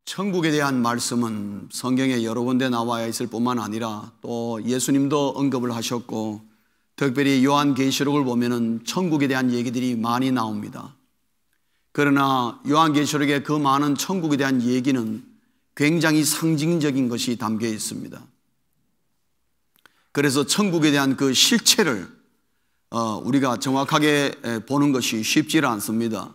천국에 대한 말씀은 성경에 여러 군데 나와 있을 뿐만 아니라 또 예수님도 언급을 하셨고, 특별히 요한계시록을 보면은 천국에 대한 얘기들이 많이 나옵니다. 그러나 요한계시록의 그 많은 천국에 대한 얘기는 굉장히 상징적인 것이 담겨 있습니다. 그래서 천국에 대한 그 실체를 우리가 정확하게 보는 것이 쉽지는 않습니다.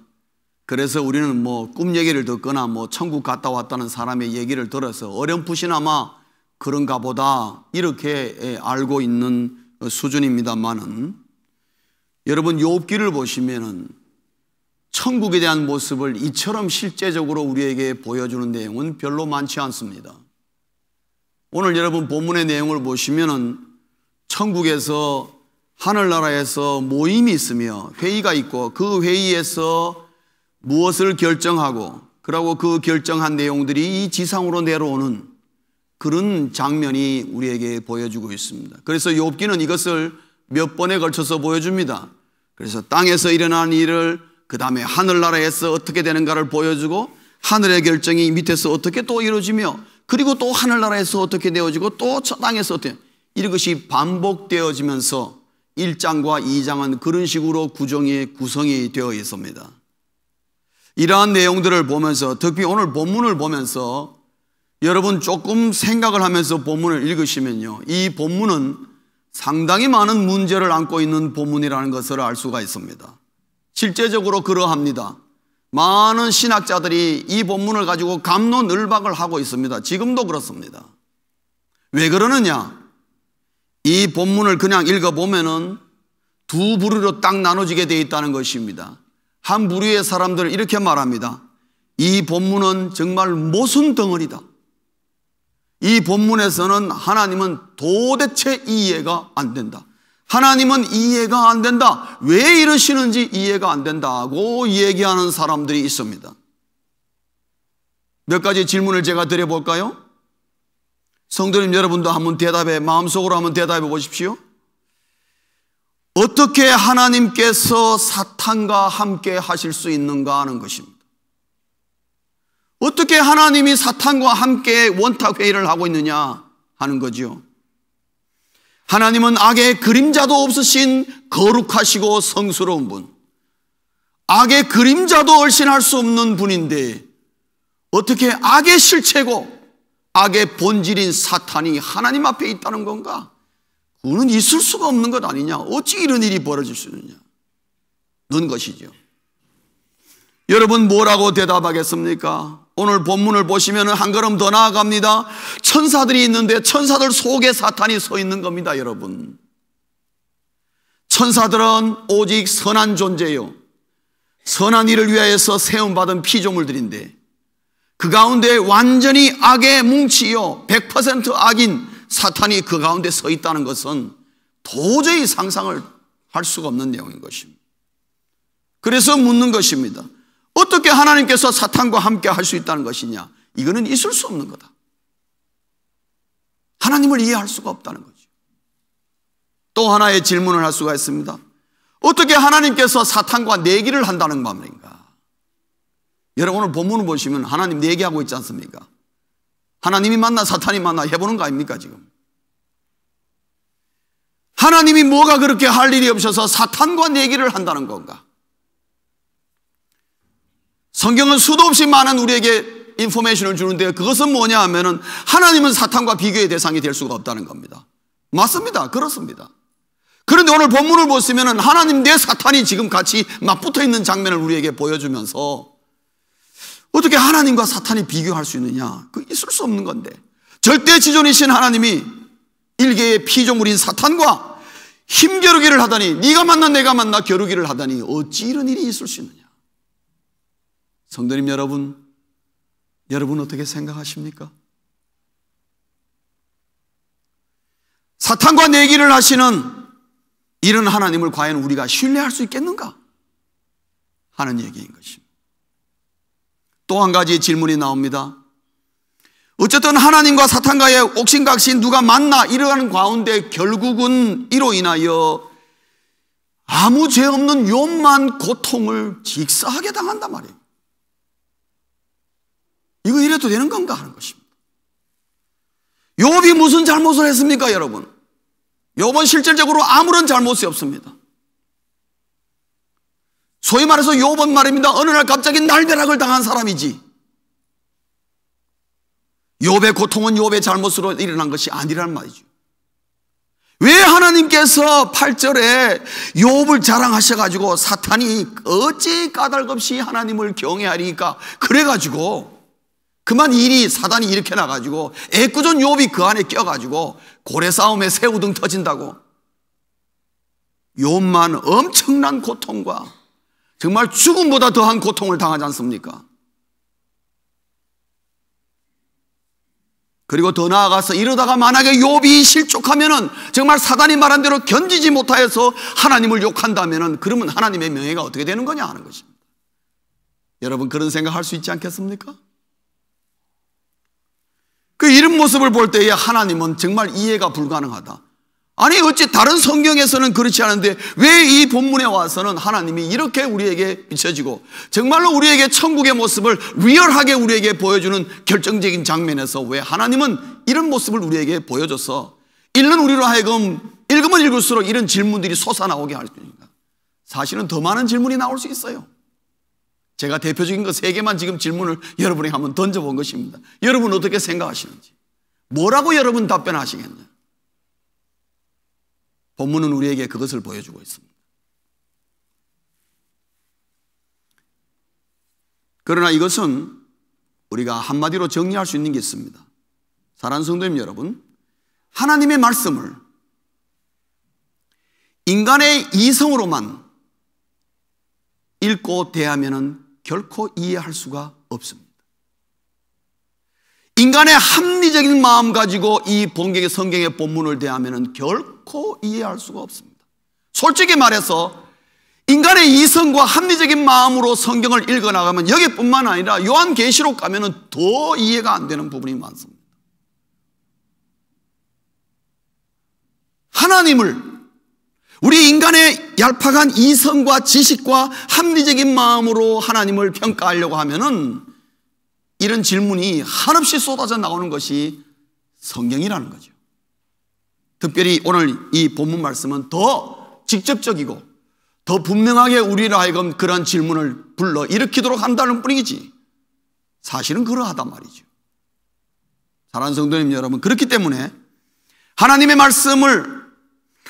그래서 우리는 꿈 얘기를 듣거나 천국 갔다 왔다는 사람의 얘기를 들어서 어렴풋이나마 그런가 보다 이렇게 알고 있는 수준입니다만은, 여러분 욥기를 보시면은 천국에 대한 모습을 이처럼 실제적으로 우리에게 보여주는 내용은 별로 많지 않습니다. 오늘 여러분 본문의 내용을 보시면은 천국에서 하늘나라에서 모임이 있으며 회의가 있고, 그 회의에서 무엇을 결정하고, 그리고 그 결정한 내용들이 이 지상으로 내려오는 그런 장면이 우리에게 보여주고 있습니다. 그래서 욥기는 이것을 몇 번에 걸쳐서 보여줍니다. 그래서 땅에서 일어난 일을, 그 다음에 하늘나라에서 어떻게 되는가를 보여주고, 하늘의 결정이 밑에서 어떻게 또 이루어지며, 그리고 또 하늘나라에서 어떻게 되어지고, 또 땅에서 어떻게, 이런 것이 반복되어지면서 1장과 2장은 그런 식으로 구성이 되어 있습니다. 이러한 내용들을 보면서, 특히 오늘 본문을 보면서 여러분 조금 생각을 하면서 본문을 읽으시면요, 이 본문은 상당히 많은 문제를 안고 있는 본문이라는 것을 알 수가 있습니다. 실제적으로 그러합니다. 많은 신학자들이 이 본문을 가지고 갑론을박을 하고 있습니다. 지금도 그렇습니다. 왜 그러느냐? 이 본문을 그냥 읽어보면은 두 부류로 딱 나눠지게 되어 있다는 것입니다. 한 부류의 사람들은 이렇게 말합니다. 이 본문은 정말 모순 덩어리다. 이 본문에서는 하나님은 도대체 이해가 안 된다. 하나님은 이해가 안 된다. 왜 이러시는지 이해가 안 된다고 얘기하는 사람들이 있습니다. 몇 가지 질문을 제가 드려볼까요? 성도님 여러분도 한번 마음속으로 한번 대답해 보십시오. 어떻게 하나님께서 사탄과 함께 하실 수 있는가 하는 것입니다. 어떻게 하나님이 사탄과 함께 원탁회의를 하고 있느냐 하는 거죠. 하나님은 악의 그림자도 없으신 거룩하시고 성스러운 분, 악의 그림자도 얼씬할 수 없는 분인데 어떻게 악의 실체고 악의 본질인 사탄이 하나님 앞에 있다는 건가? 그거는 있을 수가 없는 것 아니냐? 어찌 이런 일이 벌어질 수 있느냐? 는 것이죠. 여러분 뭐라고 대답하겠습니까? 오늘 본문을 보시면 한 걸음 더 나아갑니다. 천사들이 있는데 천사들 속에 사탄이 서 있는 겁니다, 여러분. 천사들은 오직 선한 존재요, 선한 일을 위하여서 세움받은 피조물들인데, 그 가운데 완전히 악의 뭉치요 100% 악인 사탄이 그 가운데 서 있다는 것은 도저히 상상을 할 수가 없는 내용인 것입니다. 그래서 묻는 것입니다. 어떻게 하나님께서 사탄과 함께 할 수 있다는 것이냐? 이거는 있을 수 없는 거다. 하나님을 이해할 수가 없다는 거죠. 또 하나의 질문을 할 수가 있습니다. 어떻게 하나님께서 사탄과 내기를 한다는 말인가? 여러분 오늘 본문을 보시면 하나님 내기하고 있지 않습니까? 하나님이 만나 사탄이 만나 해보는 거 아닙니까 지금? 하나님이 뭐가 그렇게 할 일이 없어서 사탄과 내기를 한다는 건가? 성경은 수도 없이 많은 우리에게 인포메이션을 주는데, 그것은 뭐냐 하면은 하나님은 사탄과 비교의 대상이 될 수가 없다는 겁니다. 맞습니다. 그렇습니다. 그런데 오늘 본문을 보시면은 하나님 대 사탄이 지금 같이 맞붙어 있는 장면을 우리에게 보여주면서 어떻게 하나님과 사탄이 비교할 수 있느냐? 그 있을 수 없는 건데, 절대 지존이신 하나님이 일개의 피조물인 사탄과 힘겨루기를 하다니, 네가 만나 내가 만나 겨루기를 하다니 어찌 이런 일이 있을 수 있느냐? 성도님 여러분 어떻게 생각하십니까? 사탄과 내기를 하시는 이런 하나님을 과연 우리가 신뢰할 수 있겠는가 하는 얘기인 것입니다. 또 한 가지 질문이 나옵니다. 어쨌든 하나님과 사탄과의 옥신각신 누가 만나 이러한 가운데 결국은 이로 인하여 아무 죄 없는 욥만 고통을 직사하게 당한단 말이에요. 이거 이래도 되는 건가 하는 것입니다. 욥이 무슨 잘못을 했습니까, 여러분? 욥은 실질적으로 아무런 잘못이 없습니다. 소위 말해서 욥은 말입니다, 어느 날 갑자기 날벼락을 당한 사람이지, 욥의 고통은 욥의 잘못으로 일어난 것이 아니란 말이죠. 왜 하나님께서 8절에 욥을 자랑하셔가지고 사탄이 어찌 까닭없이 하나님을 경외하리까 그래가지고 그만 일이 사단이 일으켜 나가지고 애꿎은 욥이 그 안에 껴가지고 고래싸움에 새우등 터진다고 욥만 엄청난 고통과 정말 죽음보다 더한 고통을 당하지 않습니까? 그리고 더 나아가서 이러다가 만약에 욥이 실족하면은 정말 사단이 말한 대로 견디지 못하여서 하나님을 욕한다면은 그러면 하나님의 명예가 어떻게 되는 거냐 하는 것입니다. 여러분 그런 생각할 수 있지 않겠습니까? 그 이런 모습을 볼 때에 하나님은 정말 이해가 불가능하다. 아니 어찌 다른 성경에서는 그렇지 않은데 왜 이 본문에 와서는 하나님이 이렇게 우리에게 비춰지고 정말로 우리에게 천국의 모습을 리얼하게 우리에게 보여주는 결정적인 장면에서 왜 하나님은 이런 모습을 우리에게 보여줘서 읽는 우리로 하여금 읽으면 읽을수록 이런 질문들이 솟아나오게 할 겁니다. 사실은 더 많은 질문이 나올 수 있어요. 제가 대표적인 거 3개만 지금 질문을 여러분에게 한번 던져본 것입니다. 여러분 어떻게 생각하시는지, 뭐라고 여러분 답변하시겠나요? 본문은 우리에게 그것을 보여주고 있습니다. 그러나 이것은 우리가 한마디로 정리할 수 있는 게 있습니다. 사랑하는 성도님 여러분, 하나님의 말씀을 인간의 이성으로만 읽고 대하면은 결코 이해할 수가 없습니다. 인간의 합리적인 마음 가지고 이 본경의 성경의 본문을 대하면은 결코 이해할 수가 없습니다. 솔직히 말해서 인간의 이성과 합리적인 마음으로 성경을 읽어나가면 여기뿐만 아니라 요한계시록 가면은 더 이해가 안 되는 부분이 많습니다. 하나님을 우리 인간의 얄팍한 이성과 지식과 합리적인 마음으로 하나님을 평가하려고 하면은 이런 질문이 한없이 쏟아져 나오는 것이 성경이라는 거죠. 특별히 오늘 이 본문 말씀은 더 직접적이고 더 분명하게 우리로 하여금 그런 질문을 불러 일으키도록 한다는 뿐이지 사실은 그러하단 말이죠. 사랑하는 성도님 여러분, 그렇기 때문에 하나님의 말씀을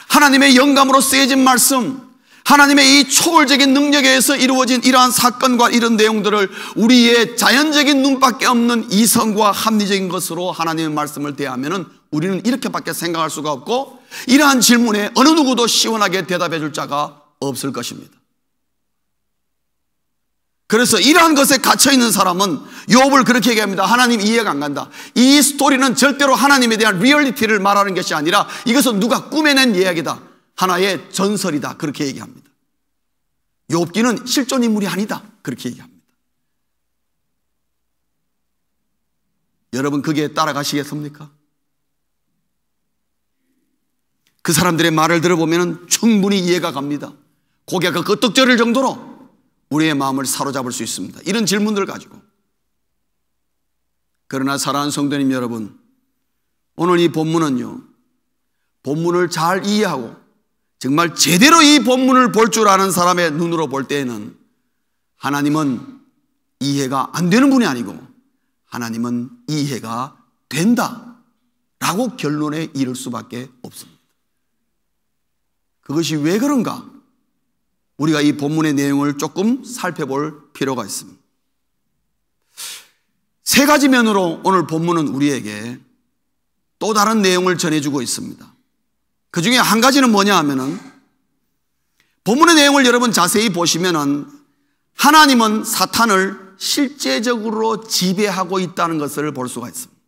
하나님의 영감으로 쓰여진 말씀, 하나님의 이 초월적인 능력에 의해서 이루어진 이러한 사건과 이런 내용들을 우리의 자연적인 눈밖에 없는 이성과 합리적인 것으로 하나님의 말씀을 대하면은 우리는 이렇게밖에 생각할 수가 없고 이러한 질문에 어느 누구도 시원하게 대답해 줄 자가 없을 것입니다. 그래서 이러한 것에 갇혀있는 사람은 욥을 그렇게 얘기합니다. 하나님 이해가 안 간다. 이 스토리는 절대로 하나님에 대한 리얼리티를 말하는 것이 아니라 이것은 누가 꾸며낸 이야기다. 하나의 전설이다. 그렇게 얘기합니다. 욥기는 실존 인물이 아니다. 그렇게 얘기합니다. 여러분 그게 따라가시겠습니까? 그 사람들의 말을 들어보면 충분히 이해가 갑니다. 고개가 끄덕거릴 정도로 우리의 마음을 사로잡을 수 있습니다. 이런 질문들 가지고. 그러나 사랑하는 성도님 여러분, 오늘 이 본문은요, 본문을 잘 이해하고 정말 제대로 이 본문을 볼 줄 아는 사람의 눈으로 볼 때에는 하나님은 이해가 안 되는 분이 아니고 하나님은 이해가 된다라고 결론에 이를 수밖에 없습니다. 그것이 왜 그런가? 우리가 이 본문의 내용을 조금 살펴볼 필요가 있습니다. 3가지 면으로 오늘 본문은 우리에게 또 다른 내용을 전해주고 있습니다. 그 중에 한 가지는 뭐냐 하면은 본문의 내용을 여러분 자세히 보시면은 하나님은 사탄을 실제적으로 지배하고 있다는 것을 볼 수가 있습니다.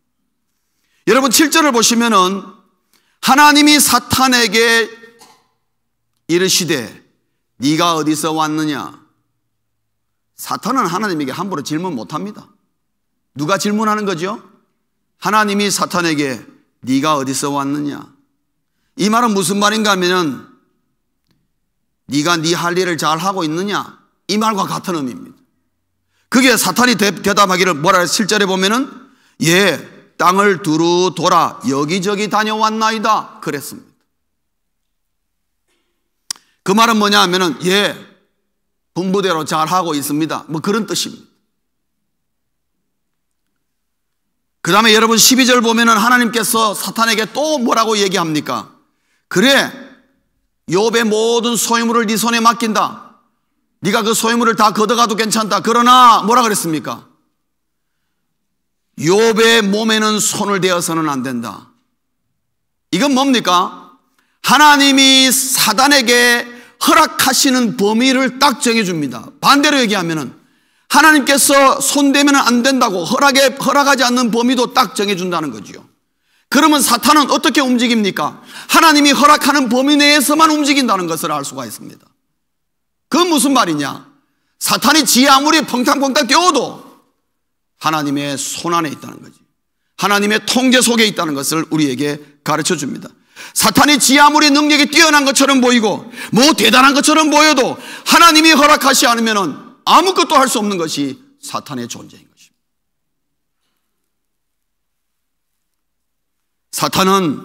여러분 7절을 보시면은 하나님이 사탄에게 이르시되 네가 어디서 왔느냐? 사탄은 하나님에게 함부로 질문 못합니다. 누가 질문하는 거죠? 하나님이 사탄에게 네가 어디서 왔느냐? 이 말은 무슨 말인가 하면 네가 네 할 일을 잘 하고 있느냐? 이 말과 같은 의미입니다. 그게 사탄이 대답하기를 뭐라 7절에 보면은 예, 땅을 두루 돌아 여기저기 다녀왔나이다 그랬습니다. 그 말은 뭐냐 하면은 예, 분부대로 잘하고 있습니다, 뭐 그런 뜻입니다. 그 다음에 여러분 12절 보면은 하나님께서 사탄에게 또 뭐라고 얘기합니까? 그래, 욥의 모든 소유물을 네 손에 맡긴다. 네가 그 소유물을 다 걷어가도 괜찮다. 그러나 뭐라 그랬습니까? 욥의 몸에는 손을 대어서는 안 된다. 이건 뭡니까? 하나님이 사단에게 허락하시는 범위를 딱 정해줍니다. 반대로 얘기하면은 하나님께서 손대면 안 된다고 허락하지 않는 범위도 딱 정해준다는 거죠. 그러면 사탄은 어떻게 움직입니까? 하나님이 허락하는 범위 내에서만 움직인다는 것을 알 수가 있습니다. 그건 무슨 말이냐? 사탄이 지 아무리 펑탕펑탕 뛰어도 하나님의 손 안에 있다는 거지. 하나님의 통제 속에 있다는 것을 우리에게 가르쳐 줍니다. 사탄이 지 아무리 능력이 뛰어난 것처럼 보이고 뭐 대단한 것처럼 보여도 하나님이 허락하지 않으면 아무것도 할 수 없는 것이 사탄의 존재인 것입니다. 사탄은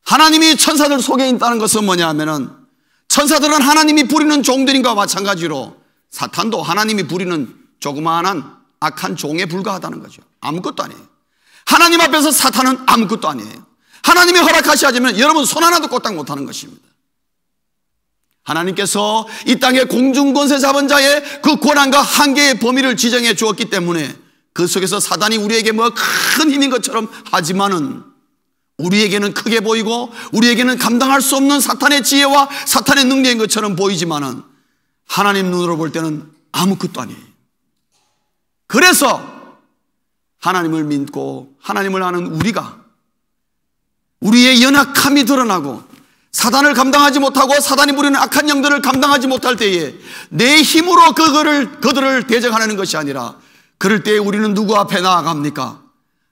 하나님이 천사들 속에 있다는 것은 뭐냐 하면은 천사들은 하나님이 부리는 종들인 것과 마찬가지로 사탄도 하나님이 부리는 조그마한 악한 종에 불과하다는 거죠. 아무것도 아니에요. 하나님 앞에서 사탄은 아무것도 아니에요. 하나님이 허락하시 않으면 여러분 손 하나도 꼬딱 못하는 것입니다. 하나님께서 이 땅에 공중권세 잡은 자의 그 권한과 한계의 범위를 지정해 주었기 때문에 그 속에서 사단이 우리에게 뭐 큰 힘인 것처럼 하지만은 우리에게는 크게 보이고 우리에게는 감당할 수 없는 사탄의 지혜와 사탄의 능력인 것처럼 보이지만은 하나님 눈으로 볼 때는 아무것도 아니에요. 그래서 하나님을 믿고 하나님을 아는 우리의 연약함이 드러나고 사단을 감당하지 못하고 사단이 부리는 악한 영들을 감당하지 못할 때에 내 힘으로 그들을 대적하는 것이 아니라 그럴 때에 우리는 누구 앞에 나아갑니까?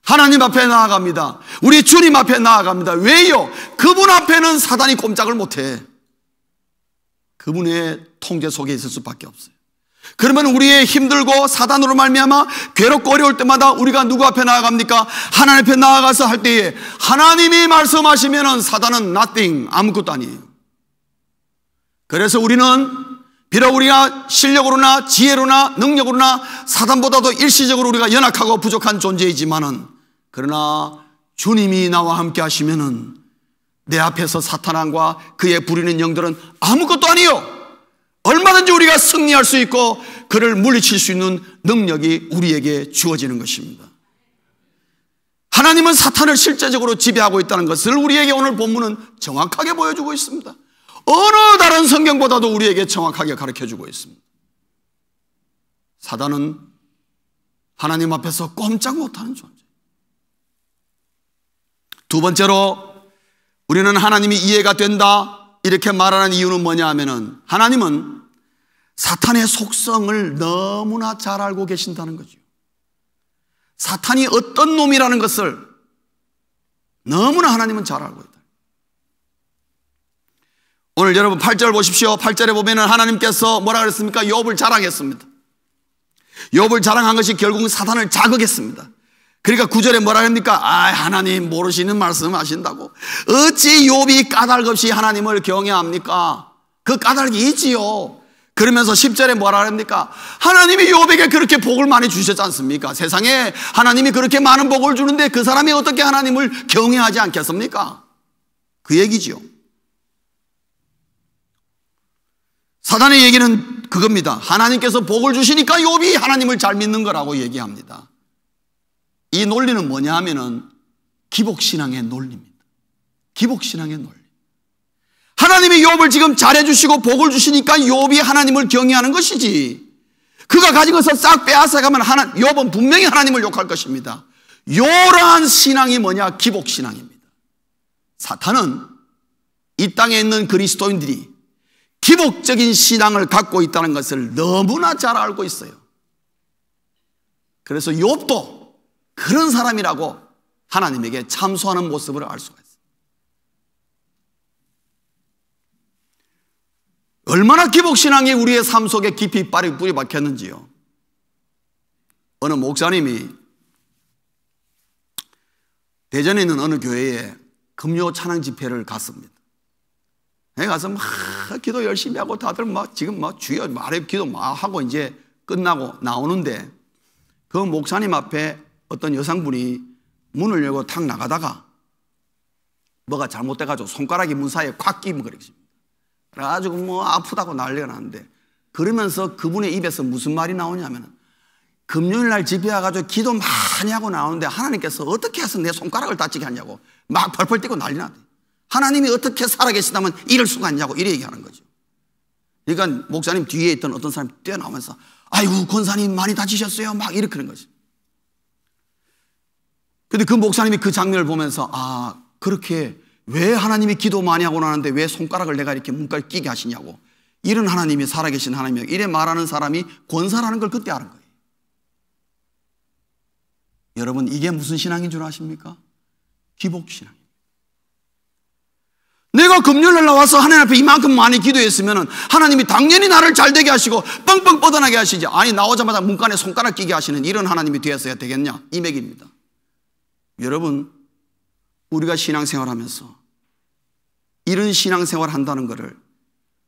하나님 앞에 나아갑니다. 우리 주님 앞에 나아갑니다. 왜요? 그분 앞에는 사단이 꼼짝을 못해. 그분의 통제 속에 있을 수밖에 없어요. 그러면 우리의 힘들고 사단으로 말미암아 괴롭고 어려울 때마다 우리가 누구 앞에 나아갑니까? 하나님 앞에 나아가서 할 때에 하나님이 말씀하시면은 사단은 nothing, 아무것도 아니에요. 그래서 우리는 비록 우리가 실력으로나 지혜로나 능력으로나 사단보다도 일시적으로 우리가 연약하고 부족한 존재이지만은 그러나 주님이 나와 함께 하시면은 내 앞에서 사탄과 그의 부리는 영들은 아무것도 아니요. 얼마든지 우리가 승리할 수 있고 그를 물리칠 수 있는 능력이 우리에게 주어지는 것입니다. 하나님은 사탄을 실제적으로 지배하고 있다는 것을 우리에게 오늘 본문은 정확하게 보여주고 있습니다. 어느 다른 성경보다도 우리에게 정확하게 가르쳐주고 있습니다. 사단은 하나님 앞에서 꼼짝 못하는 존재. 두 번째로 우리는 하나님이 이해가 된다 이렇게 말하는 이유는 뭐냐 하면은 하나님은 사탄의 속성을 너무나 잘 알고 계신다는 거죠. 사탄이 어떤 놈이라는 것을 너무나 하나님은 잘 알고 있다. 오늘 여러분 8절 보십시오. 8절에 보면은 하나님께서 뭐라 그랬습니까? 욥을 자랑했습니다. 욥을 자랑한 것이 결국은 사탄을 자극했습니다. 그러니까 9절에 뭐라 합니까? 하나님 모르시는 말씀 하신다고. 어찌 욥이 까닭 없이 하나님을 경외합니까? 그 까닭이 있지요. 그러면서 10절에 뭐라 합니까? 하나님이 욥에게 그렇게 복을 많이 주셨지 않습니까? 세상에 하나님이 그렇게 많은 복을 주는데 그 사람이 어떻게 하나님을 경외하지 않겠습니까? 그 얘기지요. 사단의 얘기는 그겁니다. 하나님께서 복을 주시니까 욥이 하나님을 잘 믿는 거라고 얘기합니다. 이 논리는 뭐냐 하면은 기복신앙의 논리입니다. 기복신앙의 논리. 하나님이 욥을 지금 잘해주시고 복을 주시니까 욥이 하나님을 경외하는 것이지, 그가 가진 것을 싹 빼앗아가면 욥은 분명히 하나님을 욕할 것입니다. 이러한 신앙이 뭐냐? 기복신앙입니다. 사탄은 이 땅에 있는 그리스도인들이 기복적인 신앙을 갖고 있다는 것을 너무나 잘 알고 있어요. 그래서 욥도 그런 사람이라고 하나님에게 참소하는 모습을 알 수가 있어요. 얼마나 기복신앙이 우리의 삶 속에 깊이 뿌리 박혔는지요. 어느 목사님이 대전에 있는 어느 교회에 금요 찬양 집회를 갔습니다. 가서 막 기도 열심히 하고 다들 막 지금 막 주여 말해 기도 막 하고 이제 끝나고 나오는데 그 목사님 앞에 어떤 여성분이 문을 열고 탁 나가다가 뭐가 잘못돼가지고 손가락이 문 사이에 콱 끼면 그랬습니다. 그래가지고 뭐 아프다고 난리가 났는데 그러면서 그분의 입에서 무슨 말이 나오냐면 금요일 날 집회 와가지고 기도 많이 하고 나오는데 하나님께서 어떻게 해서 내 손가락을 다치게 하냐고 막 펄펄 뛰고 난리 났대. 하나님이 어떻게 살아계시다면 이럴 수가 있냐고 이래 얘기하는 거죠. 그러니까 목사님 뒤에 있던 어떤 사람이 뛰어나오면서 아이고 권사님 많이 다치셨어요 막 이렇게 그런 거죠. 근데 그 목사님이 그 장면을 보면서 아 그렇게 왜 하나님이 기도 많이 하고 나는데 왜 손가락을 내가 이렇게 문까지 끼게 하시냐고 이런 하나님이 살아계신 하나님이야 이래 말하는 사람이 권사라는 걸 그때 아는 거예요. 여러분 이게 무슨 신앙인 줄 아십니까? 기복신앙. 내가 금요일날 나와서 하나님 앞에 이만큼 많이 기도했으면 하나님이 당연히 나를 잘되게 하시고 뻥뻥 뻗어나게 하시지 아니 나오자마자 문간에 손가락 끼게 하시는 이런 하나님이 되었어야 되겠냐 이 맥입니다. 여러분 우리가 신앙생활하면서 이런 신앙생활 한다는 것을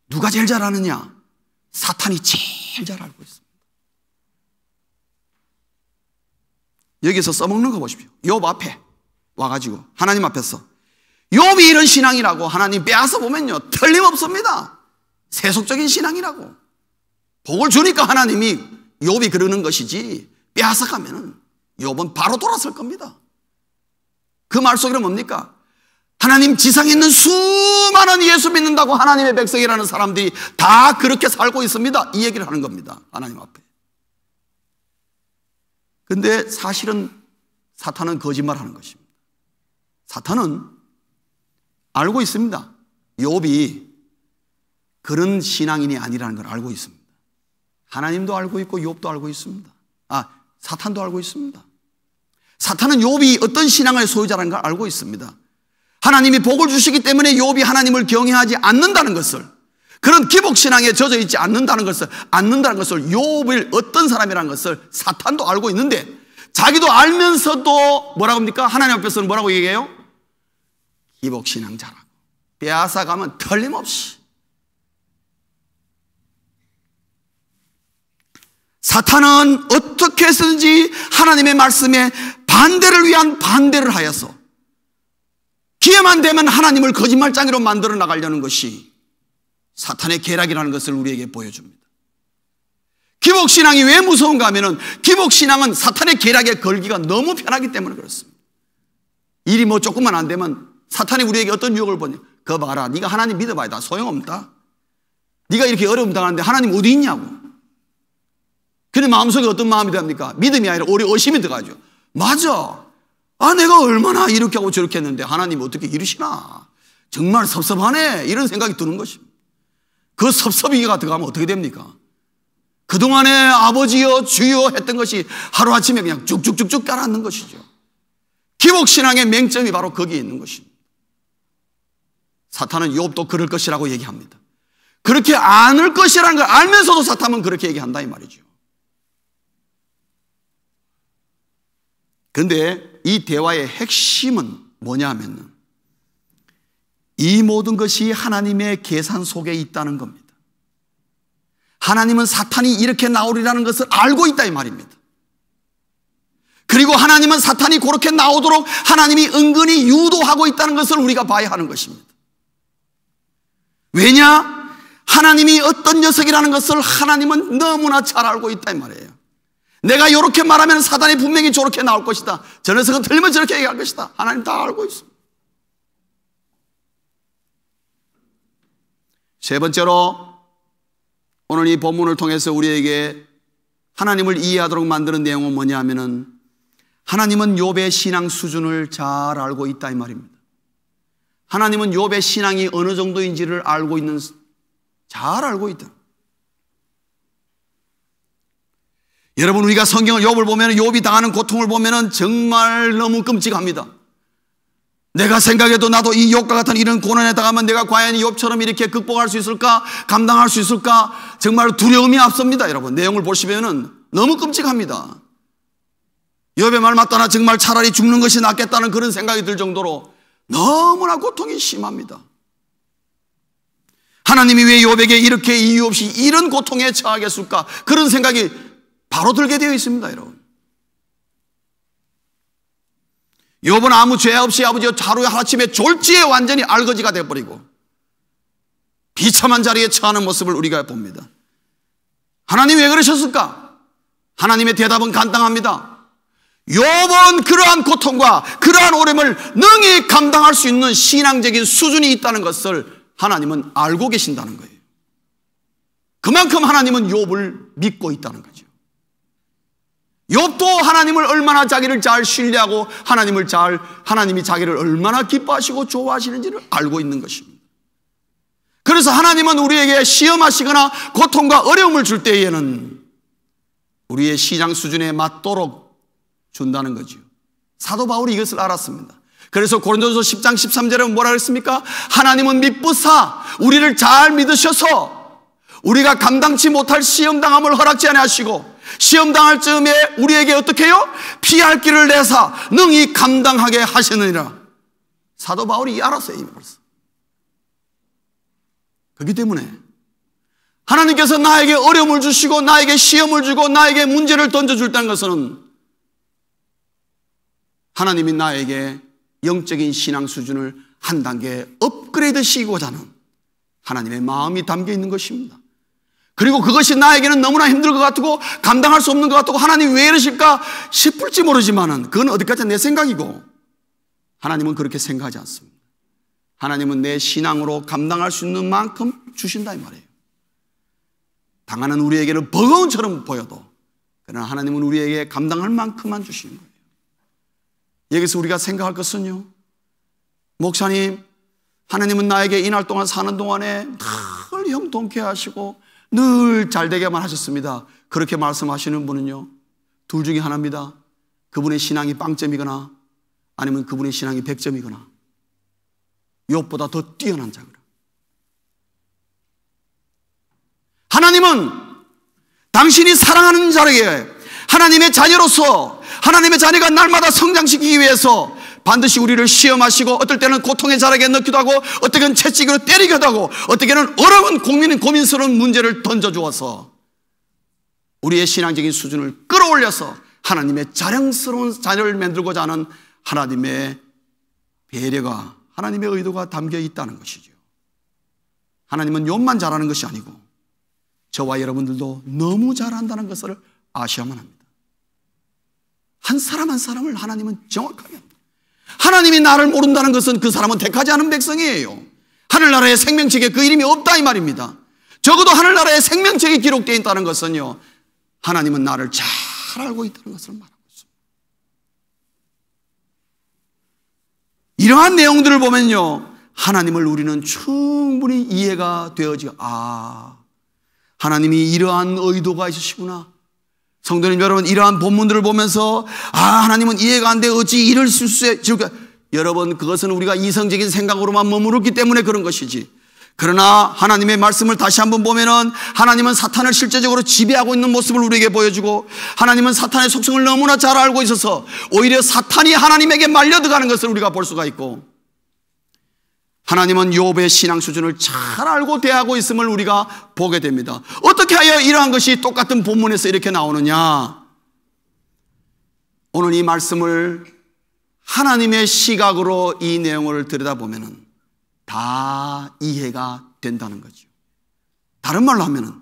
누가 제일 잘 아느냐? 사탄이 제일 잘 알고 있습니다. 여기서 써먹는 거 보십시오. 욥 앞에 와가지고 하나님 앞에서 욥이 이런 신앙이라고 하나님 빼앗아 보면요 틀림없습니다. 세속적인 신앙이라고 복을 주니까 하나님이 욥이 그러는 것이지 빼앗아 가면은 욥은 바로 돌아설 겁니다. 그 말 속에는 뭡니까? 하나님 지상에 있는 수많은 예수 믿는다고 하나님의 백성이라는 사람들이 다 그렇게 살고 있습니다. 이 얘기를 하는 겁니다. 하나님 앞에. 근데 사실은 사탄은 거짓말하는 것입니다. 사탄은 알고 있습니다. 욥이 그런 신앙인이 아니라는 걸 알고 있습니다. 하나님도 알고 있고 욥도 알고 있습니다. 사탄도 알고 있습니다. 사탄은 욥이 어떤 신앙의 소유자라는 걸 알고 있습니다. 하나님이 복을 주시기 때문에 욥이 하나님을 경외하지 않는다는 것을 그런 기복신앙에 젖어 있지 않는다는 것을 욥을 어떤 사람이라는 것을 사탄도 알고 있는데 자기도 알면서도 뭐라고 합니까? 하나님 앞에서는 뭐라고 얘기해요? 기복신앙자라고 빼앗아가면 틀림없이 사탄은 어떻게 해서든지 하나님의 말씀에 반대를 위한 반대를 하여서 기회만 되면 하나님을 거짓말장이로 만들어 나가려는 것이 사탄의 계략이라는 것을 우리에게 보여줍니다. 기복신앙이 왜 무서운가 하면은 기복신앙은 사탄의 계략에 걸기가 너무 편하기 때문에 그렇습니다. 일이 뭐 조금만 안 되면 사탄이 우리에게 어떤 유혹을 보냐 그거 봐라 네가 하나님 믿어봐야 다 소용없다. 네가 이렇게 어려움 당하는데 하나님 어디 있냐고. 근데 마음속에 어떤 마음이 됩니까? 믿음이 아니라 오히려 의심이 들어가죠. 맞아. 내가 얼마나 이렇게 하고 저렇게 했는데 하나님 어떻게 이러시나. 정말 섭섭하네. 이런 생각이 드는 것입니다. 그 섭섭이가 들어가면 어떻게 됩니까? 그동안에 아버지여 주여 했던 것이 하루아침에 그냥 쭉쭉쭉쭉 깔아앉는 것이죠. 기복신앙의 맹점이 바로 거기에 있는 것입니다. 사탄은 욥도 그럴 것이라고 얘기합니다. 그렇게 않을 것이라는 걸 알면서도 사탄은 그렇게 얘기한다 이 말이죠. 그런데 이 대화의 핵심은 뭐냐 하면 이 모든 것이 하나님의 계산 속에 있다는 겁니다. 하나님은 사탄이 이렇게 나오리라는 것을 알고 있다 이 말입니다. 그리고 하나님은 사탄이 그렇게 나오도록 하나님이 은근히 유도하고 있다는 것을 우리가 봐야 하는 것입니다. 왜냐? 하나님이 어떤 녀석이라는 것을 하나님은 너무나 잘 알고 있다 이 말이에요. 내가 이렇게 말하면 사단이 분명히 저렇게 나올 것이다. 저 녀석은 틀리면 저렇게 얘기할 것이다. 하나님 다 알고 있습니다. 세 번째로 오늘 이 본문을 통해서 우리에게 하나님을 이해하도록 만드는 내용은 뭐냐 하면은 하나님은 욥의 신앙 수준을 잘 알고 있다 이 말입니다. 하나님은 욥의 신앙이 어느 정도인지를 알고 있는, 잘 알고 있다. 여러분 우리가 성경을 욥을 보면 욥이 당하는 고통을 보면 정말 너무 끔찍합니다. 내가 생각해도 나도 이 욥과 같은 이런 고난에 당하면 내가 과연 욥처럼 이렇게 극복할 수 있을까? 감당할 수 있을까? 정말 두려움이 앞섭니다. 여러분 내용을 보시면 너무 끔찍합니다. 욥의 말 맞다나 정말 차라리 죽는 것이 낫겠다는 그런 생각이 들 정도로 너무나 고통이 심합니다. 하나님이 왜 욥에게 이렇게 이유 없이 이런 고통에 처하게 했을까? 그런 생각이 바로 들게 되어 있습니다, 여러분. 욥은 아무 죄 없이 아버지 하루에 하루아침에 졸지에 완전히 알거지가 되어버리고 비참한 자리에 처하는 모습을 우리가 봅니다. 하나님 왜 그러셨을까? 하나님의 대답은 간단합니다. 욥은 그러한 고통과 그러한 오름을 능히 감당할 수 있는 신앙적인 수준이 있다는 것을 하나님은 알고 계신다는 거예요. 그만큼 하나님은 욥을 믿고 있다는 거죠. 욥도 하나님을 얼마나 자기를 잘 신뢰하고 하나님이 자기를 얼마나 기뻐하시고 좋아하시는지를 알고 있는 것입니다. 그래서 하나님은 우리에게 시험하시거나 고통과 어려움을 줄 때에는 우리의 신앙 수준에 맞도록 준다는 거죠. 사도 바울이 이것을 알았습니다. 그래서 고린도전서 10장 13절에 뭐라 그랬습니까? 하나님은 미쁘사 우리를 잘 믿으셔서 우리가 감당치 못할 시험당함을 허락지 아니하시고 시험당할 즈음에 우리에게 어떻게 해요? 피할 길을 내사 능히 감당하게 하시느니라. 사도 바울이 알았어요, 이미 벌써. 그렇기 때문에 하나님께서 나에게 어려움을 주시고 나에게 시험을 주고 나에게 문제를 던져줄다는 것은 하나님이 나에게 영적인 신앙 수준을 한 단계 업그레이드 시키고자 하는 하나님의 마음이 담겨 있는 것입니다. 그리고 그것이 나에게는 너무나 힘들 것 같고 감당할 수 없는 것 같고 하나님 왜 이러실까 싶을지 모르지만은 그건 어디까지나 내 생각이고 하나님은 그렇게 생각하지 않습니다. 하나님은 내 신앙으로 감당할 수 있는 만큼 주신다 이 말이에요. 당하는 우리에게는 버거운처럼 보여도 그러나 하나님은 우리에게 감당할 만큼만 주시는 거예요. 여기서 우리가 생각할 것은요, 목사님, 하나님은 나에게 이날 동안 사는 동안에 늘 형통케 하시고 늘 잘되게만 하셨습니다. 그렇게 말씀하시는 분은요, 둘 중에 하나입니다. 그분의 신앙이 빵점이거나 아니면 그분의 신앙이 100점이거나 욥보다 더 뛰어난 자거나. 하나님은 당신이 사랑하는 자에게 하나님의 자녀로서 하나님의 자녀가 날마다 성장시키기 위해서 반드시 우리를 시험하시고 어떨 때는 고통의 자락에 넣기도 하고 어떨 때는 채찍으로 때리기도 하고 어떨 때는 어려운 고민스러운 문제를 던져주어서 우리의 신앙적인 수준을 끌어올려서 하나님의 자랑스러운 자녀를 만들고자 하는 하나님의 배려가 하나님의 의도가 담겨 있다는 것이죠. 하나님은 욥만 잘하는 것이 아니고 저와 여러분들도 너무 잘한다는 것을 아셔야만 합니다. 한 사람 한 사람을 하나님은 정확하게 합니다. 하나님이 나를 모른다는 것은 그 사람은 택하지 않은 백성이에요. 하늘나라의 생명책에 그 이름이 없다 이 말입니다. 적어도 하늘나라의 생명책이 기록되어 있다는 것은요, 하나님은 나를 잘 알고 있다는 것을 말하고 있습니다. 이러한 내용들을 보면요, 하나님을 우리는 충분히 이해가 되어지고 하나님이 이러한 의도가 있으시구나. 성도님 여러분, 이러한 본문들을 보면서 하나님은 이해가 안 돼 어찌 이럴 수 있을까? 여러분, 그것은 우리가 이성적인 생각으로만 머무르기 때문에 그런 것이지, 그러나 하나님의 말씀을 다시 한번 보면은 하나님은 사탄을 실제적으로 지배하고 있는 모습을 우리에게 보여주고 하나님은 사탄의 속성을 너무나 잘 알고 있어서 오히려 사탄이 하나님에게 말려들어가는 것을 우리가 볼 수가 있고, 하나님은 욥의 신앙 수준을 잘 알고 대하고 있음을 우리가 보게 됩니다. 어떻게 하여 이러한 것이 똑같은 본문에서 이렇게 나오느냐? 오늘 이 말씀을 하나님의 시각으로 이 내용을 들여다보면 다 이해가 된다는 거죠. 다른 말로 하면은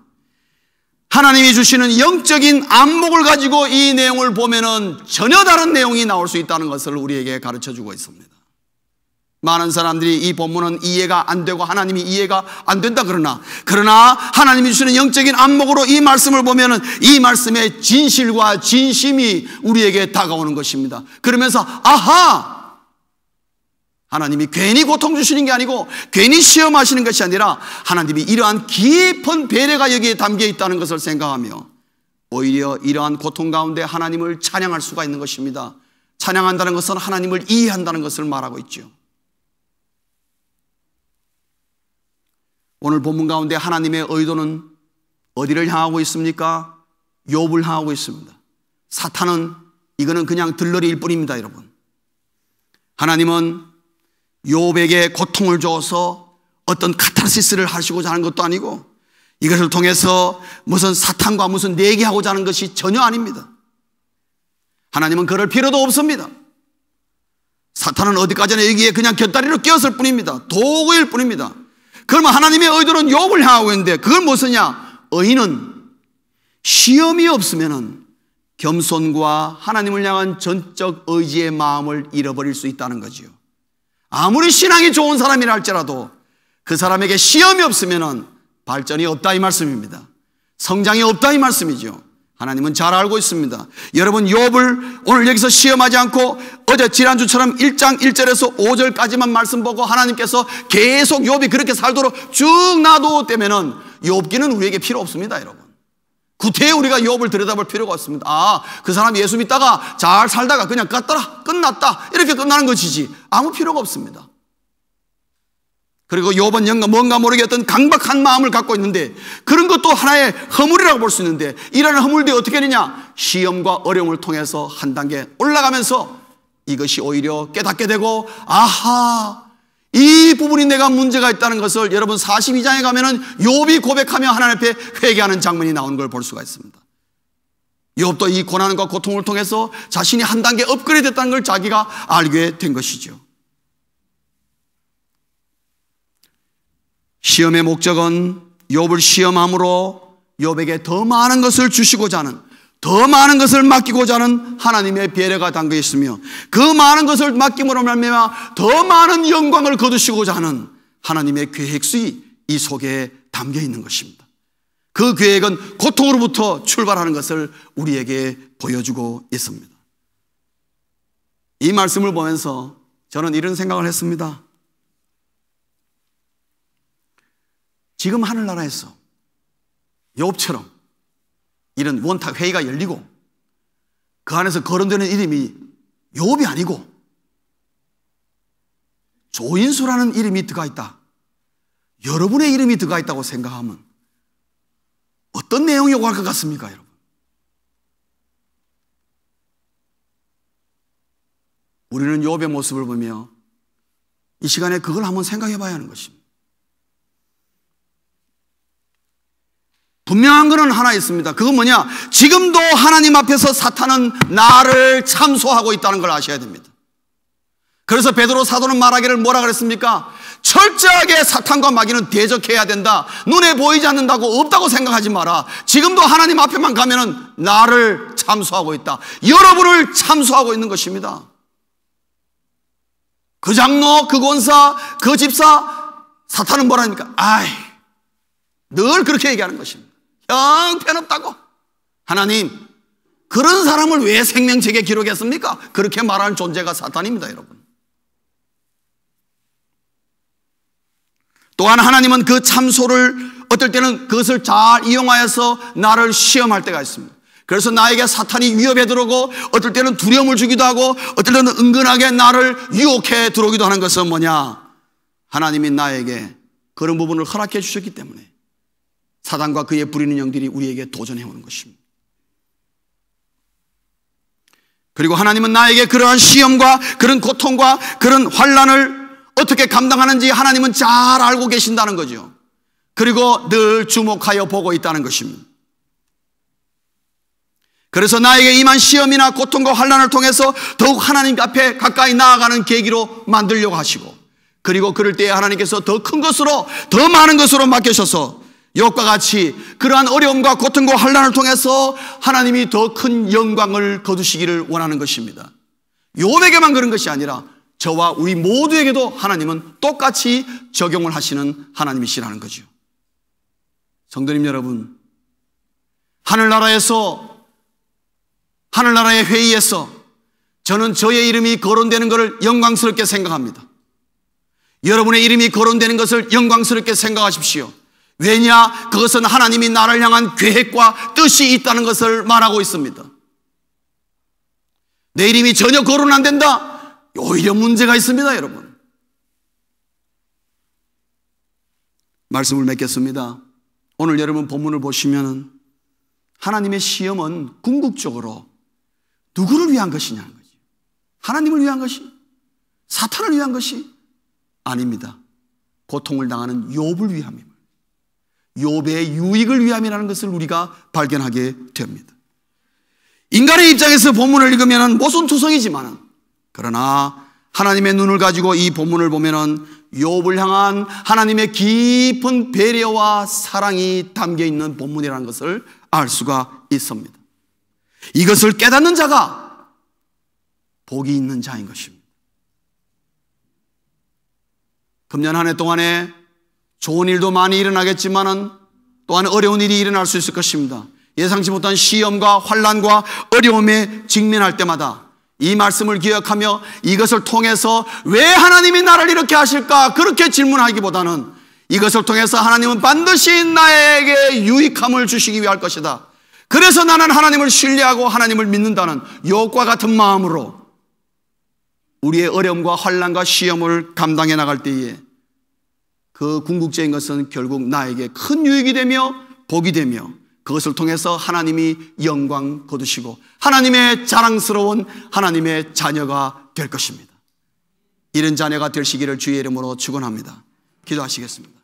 하나님이 주시는 영적인 안목을 가지고 이 내용을 보면은 전혀 다른 내용이 나올 수 있다는 것을 우리에게 가르쳐주고 있습니다. 많은 사람들이 이 본문은 이해가 안 되고 하나님이 이해가 안 된다 그러나 하나님이 주시는 영적인 안목으로 이 말씀을 보면은 이 말씀의 진실과 진심이 우리에게 다가오는 것입니다. 그러면서 하나님이 괜히 고통 주시는 게 아니고 괜히 시험하시는 것이 아니라 하나님이 이러한 깊은 배려가 여기에 담겨 있다는 것을 생각하며 오히려 이러한 고통 가운데 하나님을 찬양할 수가 있는 것입니다. 찬양한다는 것은 하나님을 이해한다는 것을 말하고 있죠. 오늘 본문 가운데 하나님의 의도는 어디를 향하고 있습니까? 욥을 향하고 있습니다. 사탄은 이거는 그냥 들러리일 뿐입니다, 여러분. 하나님은 욥에게 고통을 줘서 어떤 카타르시스를 하시고자 하는 것도 아니고 이것을 통해서 무슨 사탄과 무슨 내기하고자 하는 것이 전혀 아닙니다. 하나님은 그럴 필요도 없습니다. 사탄은 어디까지나 여기에 그냥 곁다리로 끼었을 뿐입니다. 도구일 뿐입니다. 그러면 하나님의 의도는 욥을 향하고 있는데 그걸 무엇이냐? 의인은 시험이 없으면 겸손과 하나님을 향한 전적 의지의 마음을 잃어버릴 수 있다는 거지요. 아무리 신앙이 좋은 사람이라 할지라도 그 사람에게 시험이 없으면 발전이 없다 이 말씀입니다. 성장이 없다 이 말씀이죠. 하나님은 잘 알고 있습니다. 여러분, 욥을 오늘 여기서 시험하지 않고 어제 지난주처럼 1장 1절에서 5절까지만 말씀 보고 하나님께서 계속 욥이 그렇게 살도록 쭉 놔두었다면 욥기는 우리에게 필요 없습니다, 여러분. 구태에 우리가 욥을 들여다볼 필요가 없습니다. 아, 그 사람 예수 믿다가 잘 살다가 그냥 끝났다 이렇게 끝나는 것이지 아무 필요가 없습니다. 그리고 욥은 뭔가 모르게 어떤 강박한 마음을 갖고 있는데 그런 것도 하나의 허물이라고 볼 수 있는데 이러한 허물들이 어떻게 되냐? 시험과 어려움을 통해서 한 단계 올라가면서 이것이 오히려 깨닫게 되고 아하, 이 부분이 내가 문제가 있다는 것을 여러분 42장에 가면은 욥이 고백하며 하나님 앞에 회개하는 장면이 나오는 걸 볼 수가 있습니다. 욥도 이 고난과 고통을 통해서 자신이 한 단계 업그레이드 됐다는 걸 자기가 알게 된 것이죠. 시험의 목적은 욥을 시험함으로 욥에게 더 많은 것을 주시고자 하는, 더 많은 것을 맡기고자 하는 하나님의 배려가 담겨 있으며 그 많은 것을 맡김으로 말미암아 더 많은 영광을 거두시고자 하는 하나님의 계획이 이 속에 담겨 있는 것입니다. 그 계획은 고통으로부터 출발하는 것을 우리에게 보여주고 있습니다. 이 말씀을 보면서 저는 이런 생각을 했습니다. 지금 하늘나라에서 욥처럼 이런 원탁 회의가 열리고 그 안에서 거론되는 이름이 욥이 아니고 조인수라는 이름이 들어가 있다, 여러분의 이름이 들어가 있다고 생각하면 어떤 내용이 오갈 것 같습니까, 여러분? 우리는 욥의 모습을 보며 이 시간에 그걸 한번 생각해 봐야 하는 것입니다. 분명한 것은 하나 있습니다. 그건 뭐냐? 지금도 하나님 앞에서 사탄은 나를 참소하고 있다는 걸 아셔야 됩니다. 그래서 베드로 사도는 말하기를 뭐라 그랬습니까? 철저하게 사탄과 마귀는 대적해야 된다. 눈에 보이지 않는다고 없다고 생각하지 마라. 지금도 하나님 앞에만 가면은 나를 참소하고 있다. 여러분을 참소하고 있는 것입니다. 그 장로, 그 권사, 그 집사, 사탄은 뭐라니까? 아이, 늘 그렇게 얘기하는 것입니다. 형편없다고. 하나님, 그런 사람을 왜 생명책에 기록했습니까? 그렇게 말하는 존재가 사탄입니다, 여러분. 또한 하나님은 그 참소를 어떨 때는 그것을 잘 이용하여서 나를 시험할 때가 있습니다. 그래서 나에게 사탄이 위협해 들어오고 어떨 때는 두려움을 주기도 하고 어떨 때는 은근하게 나를 유혹해 들어오기도 하는 것은 뭐냐? 하나님이 나에게 그런 부분을 허락해 주셨기 때문에 사단과 그의 부리는 영들이 우리에게 도전해 오는 것입니다. 그리고 하나님은 나에게 그러한 시험과 그런 고통과 그런 환난을 어떻게 감당하는지 하나님은 잘 알고 계신다는 거죠. 그리고 늘 주목하여 보고 있다는 것입니다. 그래서 나에게 임한 시험이나 고통과 환난을 통해서 더욱 하나님 앞에 가까이 나아가는 계기로 만들려고 하시고, 그리고 그럴 때에 하나님께서 더 큰 것으로, 더 많은 것으로 맡기셔서 욥과 같이 그러한 어려움과 고통과 환난을 통해서 하나님이 더 큰 영광을 거두시기를 원하는 것입니다. 욥에게만 그런 것이 아니라 저와 우리 모두에게도 하나님은 똑같이 적용을 하시는 하나님이시라는 거죠. 성도님 여러분, 하늘나라의 회의에서 저는 저의 이름이 거론되는 것을 영광스럽게 생각합니다. 여러분의 이름이 거론되는 것을 영광스럽게 생각하십시오. 왜냐? 그것은 하나님이 나를 향한 계획과 뜻이 있다는 것을 말하고 있습니다. 내 이름이 전혀 거론 안 된다? 오히려 문제가 있습니다, 여러분. 말씀을 맺겠습니다. 오늘 여러분 본문을 보시면 하나님의 시험은 궁극적으로 누구를 위한 것이냐는 거죠. 하나님을 위한 것이, 사탄을 위한 것이 아닙니다. 고통을 당하는 욥을 위함입니다. 욥의 유익을 위함이라는 것을 우리가 발견하게 됩니다. 인간의 입장에서 본문을 읽으면 모순투성이지만, 그러나 하나님의 눈을 가지고 이 본문을 보면 욥을 향한 하나님의 깊은 배려와 사랑이 담겨 있는 본문이라는 것을 알 수가 있습니다. 이것을 깨닫는 자가 복이 있는 자인 것입니다. 금년 한 해 동안에 좋은 일도 많이 일어나겠지만 또한 어려운 일이 일어날 수 있을 것입니다. 예상치 못한 시험과 환난과 어려움에 직면할 때마다 이 말씀을 기억하며 이것을 통해서 왜 하나님이 나를 이렇게 하실까 그렇게 질문하기보다는 이것을 통해서 하나님은 반드시 나에게 유익함을 주시기 위할 것이다. 그래서 나는 하나님을 신뢰하고 하나님을 믿는다는 욥과 같은 마음으로 우리의 어려움과 환난과 시험을 감당해 나갈 때에 그 궁극적인 것은 결국 나에게 큰 유익이 되며 복이 되며 그것을 통해서 하나님이 영광 거두시고 하나님의 자랑스러운 하나님의 자녀가 될 것입니다. 이런 자녀가 되시기를 주의 이름으로 축원합니다. 기도하시겠습니다.